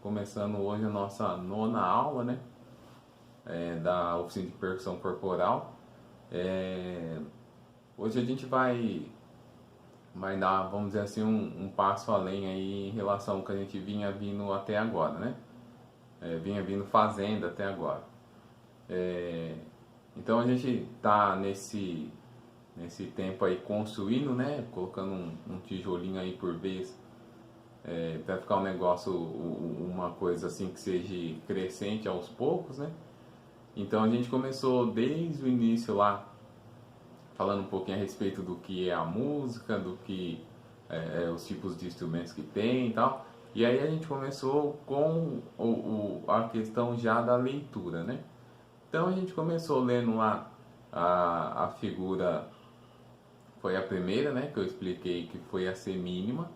começando hoje a nossa nona aula, né? Da oficina de percussão corporal. Hoje a gente vai dar, vamos dizer assim, um passo além aí em relação ao que a gente vinha vindo até agora, né? Vinha vindo fazendo até agora. Então a gente tá nesse tempo aí construindo, né? Colocando um tijolinho aí por vez, para ficar um negócio, uma coisa assim que seja crescente aos poucos, né? Então a gente começou desde o início lá, falando um pouquinho a respeito do que é a música, do que os tipos de instrumentos que tem e tal. E aí a gente começou com a questão já da leitura, né? Então a gente começou lendo lá a figura, foi a primeira, né, que eu expliquei, que foi a semínima.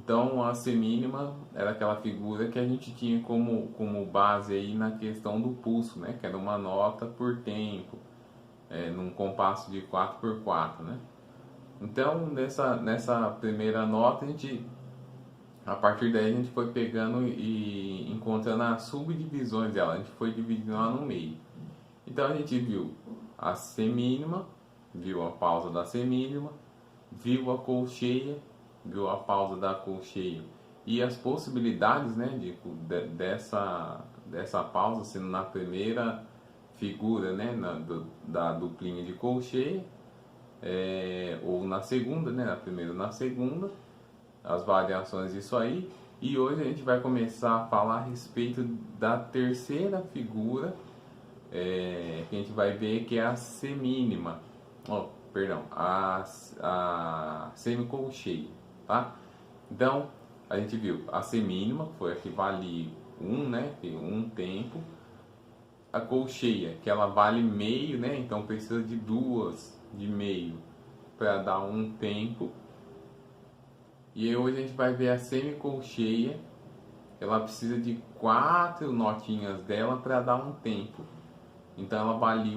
Então a semínima era aquela figura que a gente tinha como base aí na questão do pulso, né, que era uma nota por tempo, num compasso de 4x4, né. Então nessa primeira nota a partir daí a gente foi pegando e encontrando as subdivisões dela, a gente foi dividindo ela no meio. Então a gente viu a semínima, viu a pausa da semínima, viu a colcheia, viu a pausa da colcheia e as possibilidades, né, dessa pausa sendo na primeira figura, né, da duplinha de colcheia, ou na segunda, né, na primeira ou na segunda, as variações disso aí. E hoje a gente vai começar a falar a respeito da terceira figura, que a gente vai ver, que é a semínima, a semicolcheia, tá? Então a gente viu a semínima, que foi a que vale 1, né, um tempo. A colcheia, que ela vale meio, né, então precisa de duas de meio para dar um tempo. E hoje a gente vai ver a semicolcheia, ela precisa de 4 notinhas dela para dar um tempo. Então ela vale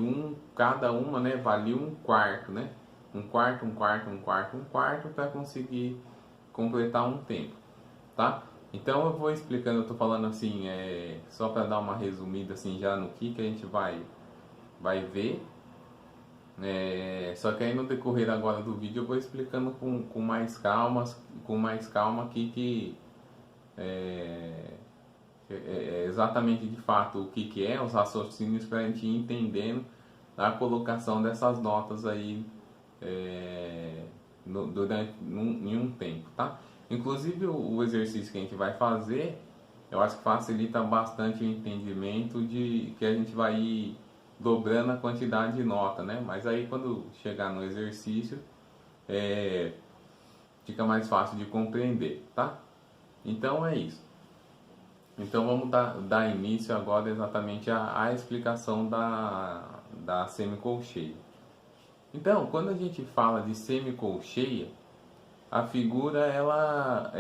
cada uma, né, vale um quarto, né? Um quarto para conseguir completar um tempo, tá? Então eu vou explicando, eu tô falando assim, só para dar uma resumida assim já no que a gente vai ver. Só que aí no decorrer agora do vídeo eu vou explicando com mais calma aqui que exatamente de fato o que é os raciocínios, para a gente ir entendendo a colocação dessas notas aí em um tempo, tá? Inclusive o exercício que a gente vai fazer, eu acho que facilita bastante o entendimento de que a gente vai ir dobrando a quantidade de nota, né? Mas aí quando chegar no exercício fica mais fácil de compreender, tá? Então é isso. Então vamos dar início agora exatamente à explicação da semicolcheia. Então, quando a gente fala de semicolcheia, a figura ela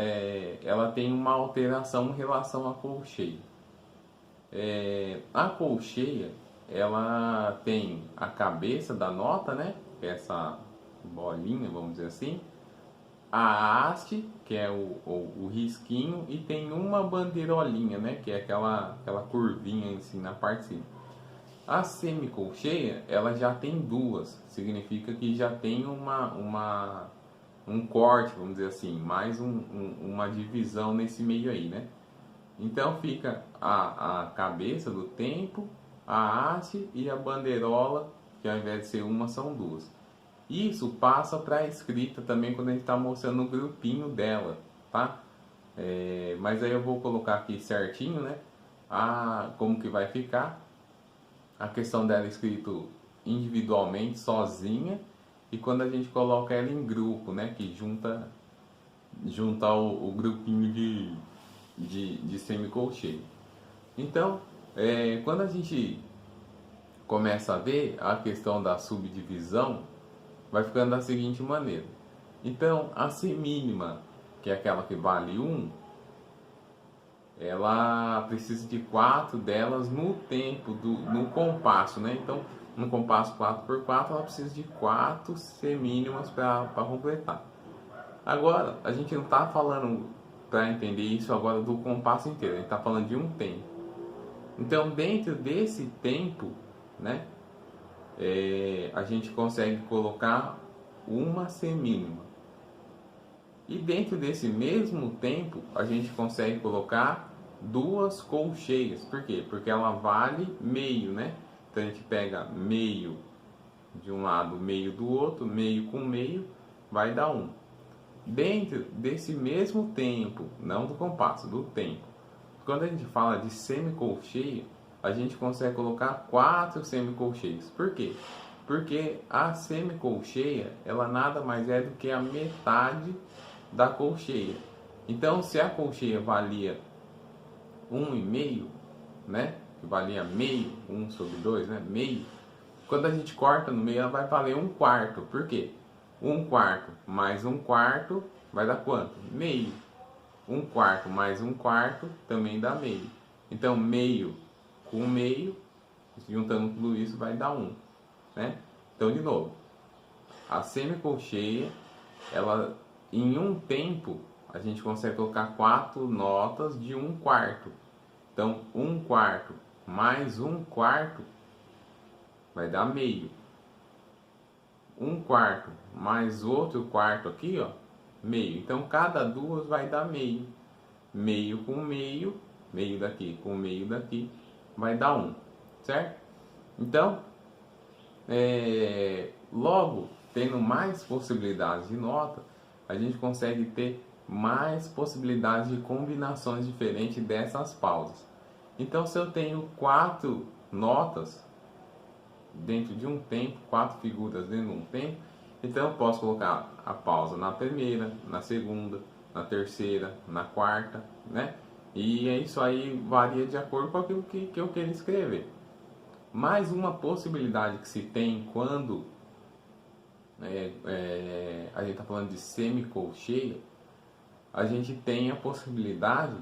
tem uma alteração em relação à colcheia. A colcheia, ela tem a cabeça da nota, né, que é essa bolinha, vamos dizer assim, a haste, que é o risquinho, e tem uma bandeirolinha, né, que é aquela curvinha assim na parte de cima. A semicolcheia, ela já tem duas, significa que já tem um corte, vamos dizer assim, mais uma divisão nesse meio aí, né? Então fica a cabeça do tempo, a haste e a bandeirola, que ao invés de ser uma, são duas. Isso passa para a escrita também quando a gente está mostrando o grupinho dela, tá? Mas aí eu vou colocar aqui certinho, né? Como que vai ficar. A questão dela escrito individualmente, sozinha, e quando a gente coloca ela em grupo, né? Que junta o grupinho de semicolcheia. Então, quando a gente começa a ver a questão da subdivisão, vai ficando da seguinte maneira. Então, a semínima, que é aquela que vale 1, ela precisa de 4 delas no tempo, no compasso, né? Então, no compasso 4x4, ela precisa de 4 semínimas para completar. Agora, a gente não está falando para entender isso agora do compasso inteiro. A gente está falando de um tempo. Então, dentro desse tempo, né, a gente consegue colocar uma semínima. E dentro desse mesmo tempo, a gente consegue colocar duas colcheias. Por quê? Porque ela vale meio, né? Então a gente pega meio de um lado, meio do outro, meio com meio, vai dar 1. Dentro desse mesmo tempo, não do compasso, do tempo, quando a gente fala de semicolcheia, a gente consegue colocar 4 semicolcheias. Por quê? Porque a semicolcheia, ela nada mais é do que a metade da colcheia. Então, se a colcheia valia 1,5, né? Que valia meio, 1 sobre 2, né? Meio. Quando a gente corta no meio, ela vai valer 1/4. Por quê? 1/4 mais 1/4 vai dar quanto? Meio. 1/4 mais 1/4 também dá meio. Então, meio com meio, juntando tudo isso, vai dar 1. Né? Então, de novo, a semicolcheia, ela, em um tempo, a gente consegue colocar 4 notas de 1/4. Então, 1/4 mais 1/4 vai dar meio. 1/4 mais outro quarto aqui, ó, meio. Então, cada duas vai dar meio. Meio com meio, meio daqui com meio daqui, vai dar 1, certo? Então, logo, tendo mais possibilidades de nota, a gente consegue ter mais possibilidades de combinações diferentes dessas pausas. Então, se eu tenho 4 notas dentro de um tempo, 4 figuras dentro de um tempo, então eu posso colocar a pausa na primeira, na segunda, na terceira, na quarta, né? E isso aí varia de acordo com aquilo que eu quero escrever. Mais uma possibilidade que se tem quando a gente está falando de semicolcheia, a gente tem a possibilidade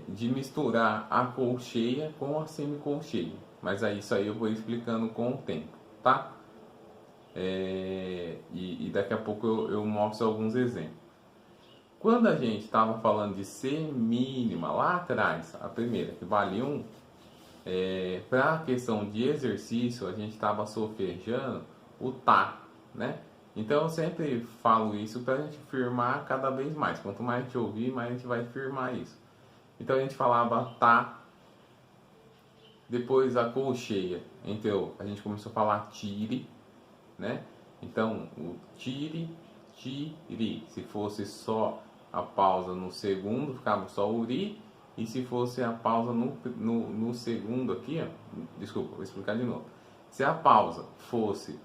de misturar a colcheia com a semicolcheia. Mas isso aí eu vou explicando com o tempo, tá? E daqui a pouco eu mostro alguns exemplos. Quando a gente estava falando de semínima lá atrás, a primeira que vale 1, para a questão de exercício, a gente estava solfejando o tá, né? Então eu sempre falo isso para a gente firmar cada vez mais. Quanto mais a gente ouvir, mais a gente vai firmar isso. Então a gente falava tá, depois a colcheia entrou, a gente começou a falar tire, né? Então o tire, tire. Se fosse só a pausa no segundo, ficava só o ri. E se fosse a pausa no segundo aqui, ó, desculpa, vou explicar de novo. Se a pausa fosse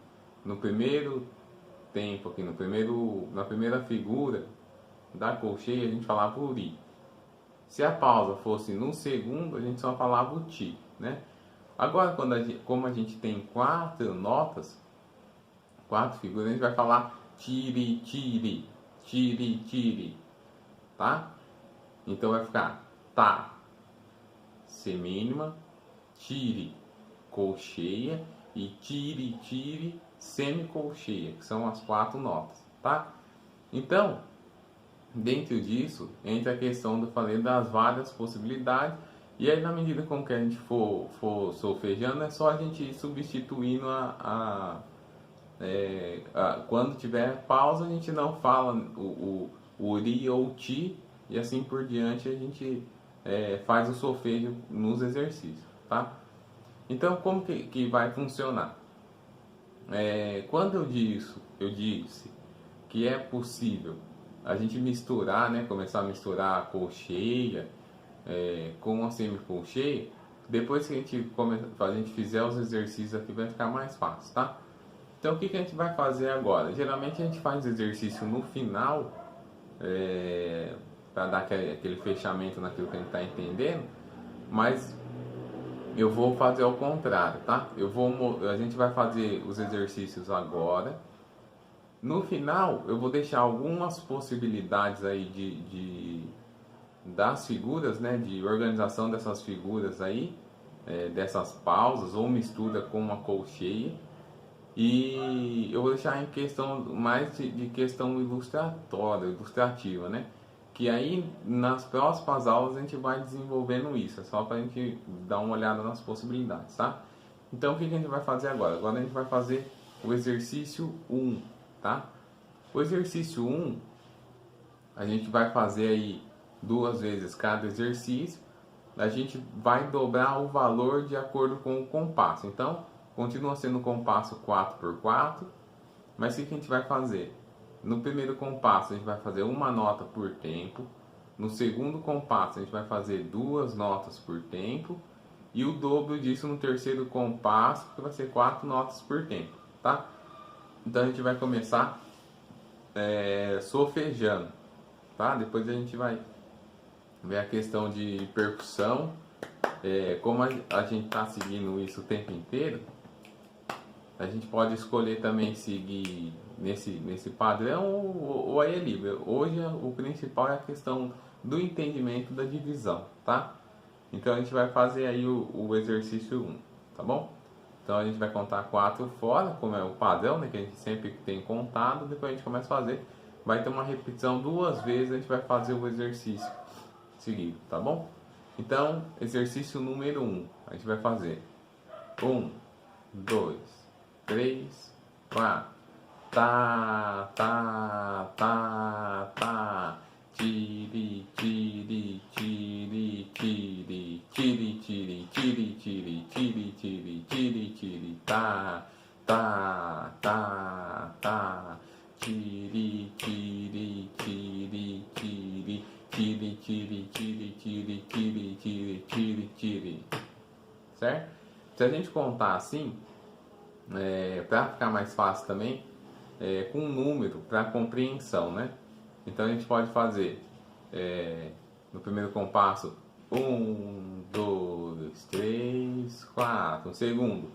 no primeiro tempo aqui, na primeira figura da colcheia, a gente falava o ri. Se a pausa fosse no segundo, a gente só falava o ti, né? Agora, como a gente tem 4 notas, 4 figuras, a gente vai falar tire, tire, tire, tire, tá? Então vai ficar tá, semínima, tire, colcheia e tire, tire, semicolcheia, que são as 4 notas, tá? Então, dentro disso, entra a questão do falei das várias possibilidades, e aí na medida com que a gente for solfejando, é só a gente ir substituindo quando tiver pausa, a gente não fala o ri ou o ti, e assim por diante a gente faz o solfejo nos exercícios, tá? Então, como que vai funcionar? Quando eu disse que é possível a gente misturar, né, começar a misturar a colcheia com a semicolcheia, depois que a gente fizer os exercícios aqui, vai ficar mais fácil, tá? Então, o que a gente vai fazer agora? Geralmente a gente faz exercício no final, para dar aquele fechamento naquilo que a gente está entendendo, mas eu vou fazer ao contrário, tá? A gente vai fazer os exercícios agora. No final, eu vou deixar algumas possibilidades aí das figuras, né? De organização dessas figuras aí, dessas pausas, ou mistura com uma colcheia. E eu vou deixar em questão mais de questão ilustrativa, né? que aí nas próximas aulas a gente vai desenvolvendo isso, é só para a gente dar uma olhada nas possibilidades, tá? Então o que a gente vai fazer agora? Agora a gente vai fazer o exercício 1, tá? O exercício 1, a gente vai fazer aí 2 vezes cada exercício, a gente vai dobrar o valor de acordo com o compasso. Então, continua sendo o compasso 4x4, mas o que a gente vai fazer? No primeiro compasso a gente vai fazer uma nota por tempo, no segundo compasso a gente vai fazer 2 notas por tempo, e o dobro disso no terceiro compasso, que vai ser 4 notas por tempo, tá? Então a gente vai começar solfejando, tá? Depois a gente vai ver a questão de percussão, como a gente está seguindo isso o tempo inteiro, a gente pode escolher também seguir nesse padrão ou aí é livre. Hoje o principal é a questão do entendimento da divisão, tá? Então a gente vai fazer aí o exercício 1, tá bom? Então a gente vai contar 4 fora, como é o padrão, né, que a gente sempre tem contado. Depois a gente começa a fazer, vai ter uma repetição 2 vezes, a gente vai fazer o exercício seguido, tá bom? Então, exercício número 1, a gente vai fazer 1, 2, 3, 4. Tá, tá, tá, tá. Tiri, tiri, tiri, tiri, tiri, tiri, tiri, tiri, tiri, tiri, tiri, tiri, tá, tá, tá, tá. Tiri, tiri, tiri, tiri, tiri, tiri, tiri, tiri, tiri, tiri, tiri, tiri. Certo? Se a gente contar assim, para ficar mais fácil também, com um número para compreensão, né? Então a gente pode fazer no primeiro compasso 1, 2, 3, 4. No segundo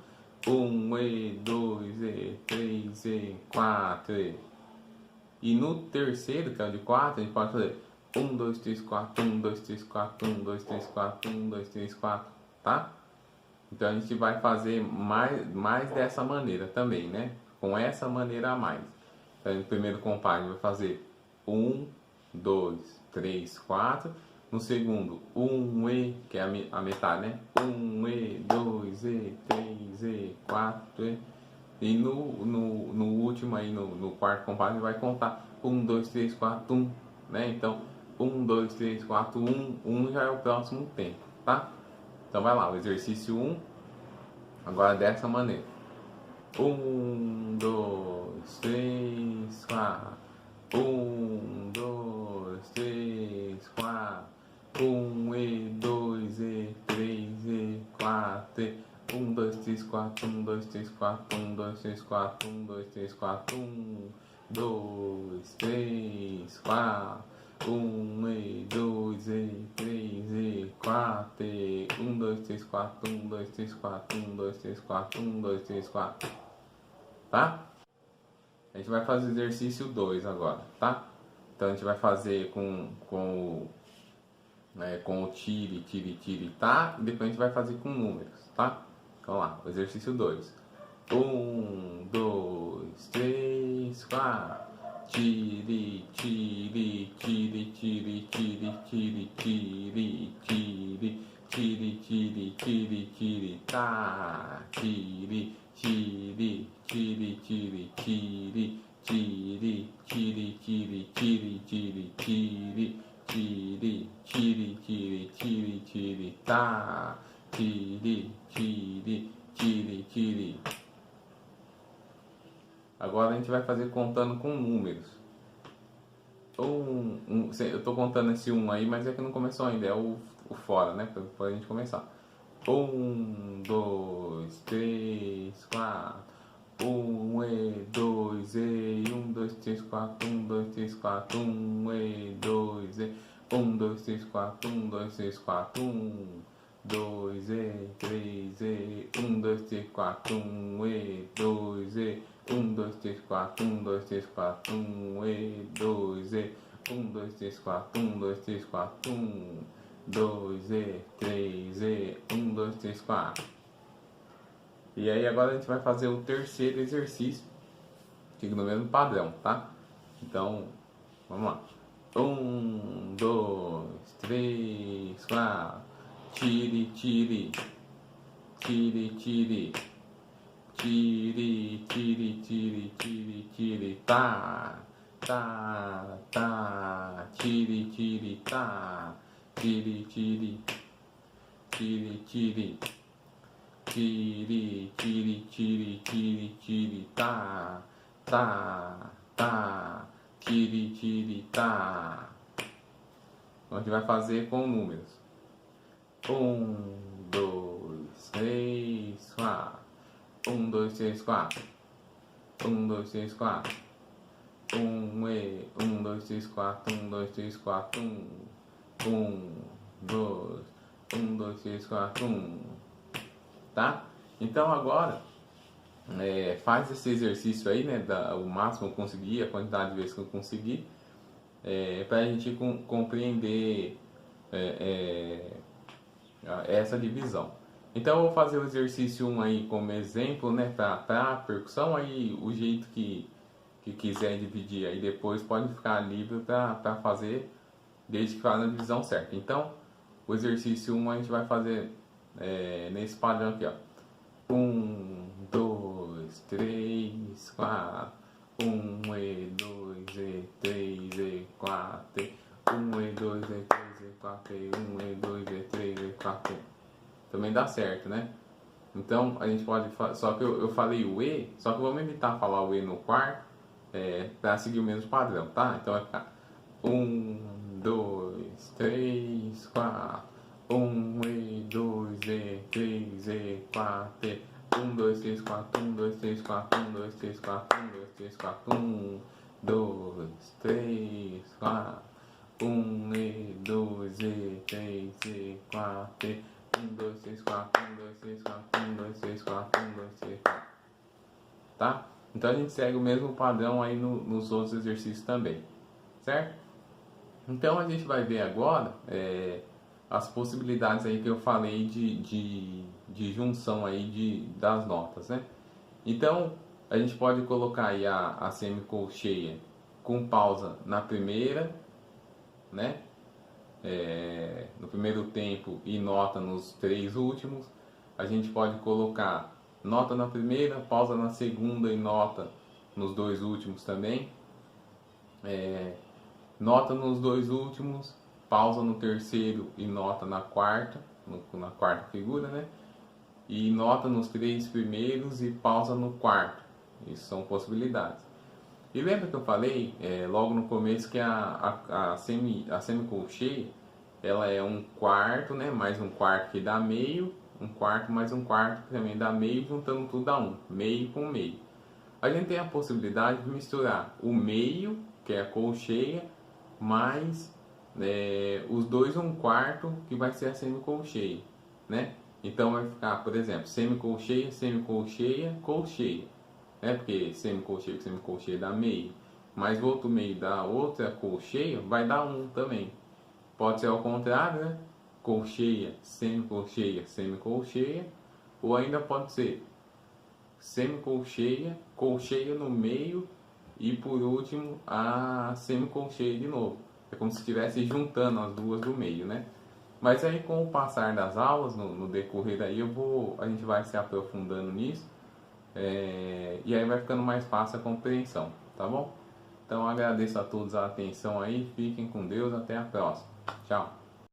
1 e 2 e 3 e 4 e no terceiro, que é o de 4, a gente pode fazer 1, 2, 3, 4, 1, 2, 3, 4, 1, 2, 3, 4, 1, 2, 3, 4, tá? Então a gente vai fazer mais dessa maneira também, né? Com essa maneira a mais. Então no primeiro compasso a gente vai fazer 1, 2, 3, 4. No segundo, 1 e, que é a metade, né? 1 e, 2 e, 3 e, 4 e. E no último aí, no quarto compasso, a gente vai contar 1, 2, 3, 4, 1, né? Então, 1, 2, 3, 4, 1, 1 já é o próximo tempo, tá? Então vai lá, o exercício 1, agora dessa maneira. 1, 2, 3, 4. 1, 2, 3, 4. 1 e 2 e 3 e 4. 1, 2, 3, 4. 1, 2, 3, 4. 1, 2, 3, 4. 1, 2, 3, 4. 1, 2, 3, 4. 1 e 2 e 3 e 4. 1, 2, 3, 4. 1, 2, 3, 4. 1, 2, 3, 4. 1, 2, 3, 4. Tá? A gente vai fazer o exercício 2 agora, tá? Então a gente vai fazer com o tire, tire, tire, tá? E depois a gente vai fazer com números, tá? Então lá, o exercício 2. 1, 2, 3, 4. Tire, tire, tire, tire, tire, tire, tire, tire, tire, tire, tire, tire, tá. Tire, tire, tire, tire, tire, tire, tire, tire, tire, tire, tire, tire, tire, tire, tire, tire, tá. Tire, tire, tire, tire. Agora a gente vai fazer contando com números. Eu tô contando esse 1 aí, mas é que não começou ainda, é o fora, né? Pra a gente começar. 1, 2, 3, 4. 1 e 2 e 1, 2, 3, 4. 1, 2, 3, 4. 1 e 2 e 1, 2, 3, 4. 1, 2, 3, 4. 1, 2 e 3 e 1, 2, 3, 4. 1 e 2 e 1, 2, 3, 4. 1, 2, 3, 4. 1 e 2 e 1, 2, 3, 4. 1, 2, 3, 4. 1, 2 e 3 e 1, 2, 3, 4. E aí agora a gente vai fazer o terceiro exercício, fica no mesmo padrão, tá? Então, vamos lá. Um, dois, três, quatro. Tire, tire, tire, tire. Tire, tire, tire, tire, tire, tá, tá, tá, tire, tire, tá, tire, tire, tire, tire, tire, tire, tire, tire, tire, tá, tá, tá, tire, tire, tá. A gente vai fazer com números. Um, dois, três, quatro. Um, dois, três, quatro. Um, dois, três, quatro. Um, dois, três, quatro. Um, dois, três, quatro. Dois. Um, dois, três, quatro. Tá? Então agora faz esse exercício aí, né? O máximo que eu conseguir, a quantidade de vezes que eu conseguir, para a gente compreender essa divisão. Então eu vou fazer o exercício 1 aí como exemplo, né, para a percussão, aí o jeito que quiser dividir aí depois pode ficar livre para fazer, desde que faça a divisão certa. Então, o exercício 1 a gente vai fazer nesse padrão aqui, ó. 1, 2, 3, 4. 1, 2, 3, 4. 1, 2, 3, 4. 1, 2, 3, 4. Também dá certo, né? Então a gente pode. Só que eu falei o E, só que vamos evitar falar o E no quarto, para seguir o mesmo padrão, tá? Então vai ficar 1, 2, 3, 4. 1, 2, 3, 4. 1, 2, 3, 4. 1, 2, 3, 4. 1, 2, 3, 4. 1, 2, 3, 4. 1, 2, 3, 4. 1, 2, 3, 4. 1, 2, 3, 4. 1, 2, 3, 4. 1, 2, 3, 4. 1, 2, 3, 4. Tá? Então a gente segue o mesmo padrão aí nos outros exercícios também. Certo? Então a gente vai ver agora as possibilidades aí que eu falei de junção aí das notas, né? Então a gente pode colocar aí a semicolcheia com pausa na primeira, né? No primeiro tempo e nota nos três últimos. A gente pode colocar nota na primeira, pausa na segunda e nota nos dois últimos também. Nota nos dois últimos, pausa no terceiro e nota na quarta, na quarta figura, né? E nota nos três primeiros e pausa no quarto. Isso são possibilidades. E lembra que eu falei logo no começo que a semicolcheia ela é um quarto, né? Mais um quarto que dá meio, um quarto mais um quarto que também dá meio, juntando tudo dá um, meio com meio. A gente tem a possibilidade de misturar o meio, que é a colcheia, mais os dois um quarto, que vai ser a semicolcheia, né? Então vai ficar, por exemplo, semicolcheia, semicolcheia, colcheia, né? Porque semicolcheia com semicolcheia dá meio, mas o outro meio da outra colcheia vai dar um também. Pode ser ao contrário, né? Colcheia, semicolcheia, semicolcheia, ou ainda pode ser semicolcheia, colcheia no meio e por último a semicolcheia de novo. É como se estivesse juntando as duas do meio, né? Mas aí com o passar das aulas, no decorrer daí, a gente vai se aprofundando nisso, e aí vai ficando mais fácil a compreensão, tá bom? Então agradeço a todos a atenção aí, fiquem com Deus, até a próxima. Tchau!